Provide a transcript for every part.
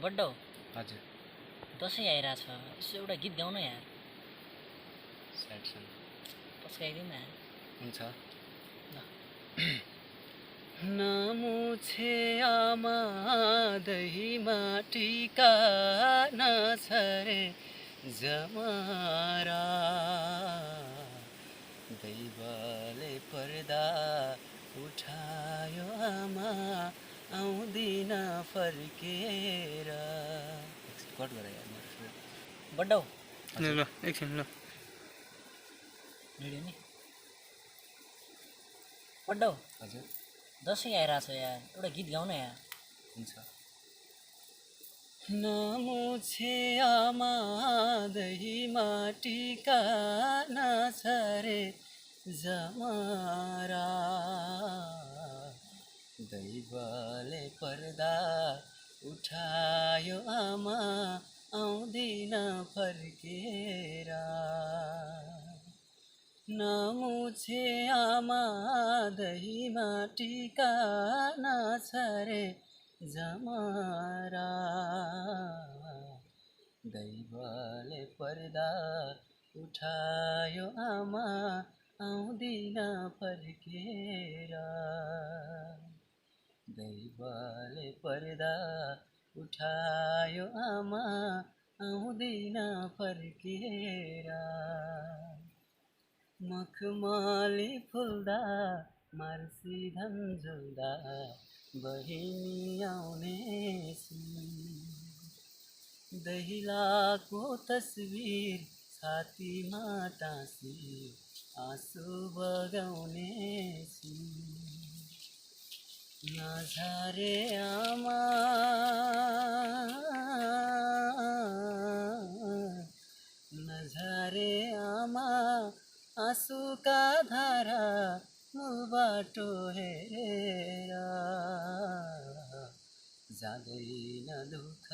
बड्डो हजुर दसैँ आइरहेछ यसो एउटा गीत गाउन यार स्याड सङ पस्काइदिउँ न हुन्छ ल नमुछे आमा दहीमा टिका नछरे जमारा दैवले पर्दा उठायो आमा आउँदिन फर्केर कट गरे यार बड्डो ल एकछिन ल रेडी नि बड्डो हजुर दसैँ आइरहेछ यार एउटा गीत गाउन यार हुन्छ नमुछे आमा दहीमा टिका नछरे जमारा दैवले पर्दा उठायो आमा आउँदिन फर्केर नमुछे आमा दहीमा टिका नछरे जमारा दैवले पर्दा उठायो आमा आउँदिन फर्केर दैवले पर्दा उठायो आमा आउँदिन फर्केर मखमली फुल्दा मार्सी धन्जुल्दा बहिनी आउनेछु दहिलाको तस्बिर छातीमा टाँसी आँसु बगाउनेछु नझरे आमा नझरे आमा आँसुका धारा बाटो हेरेर जाँदैन दुःख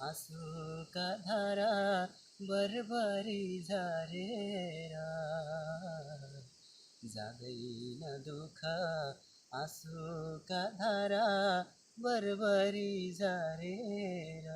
आँसुका धारा बरबरी झरेर जाँदैन दुःख आँसुका धारा बरबरी झरेर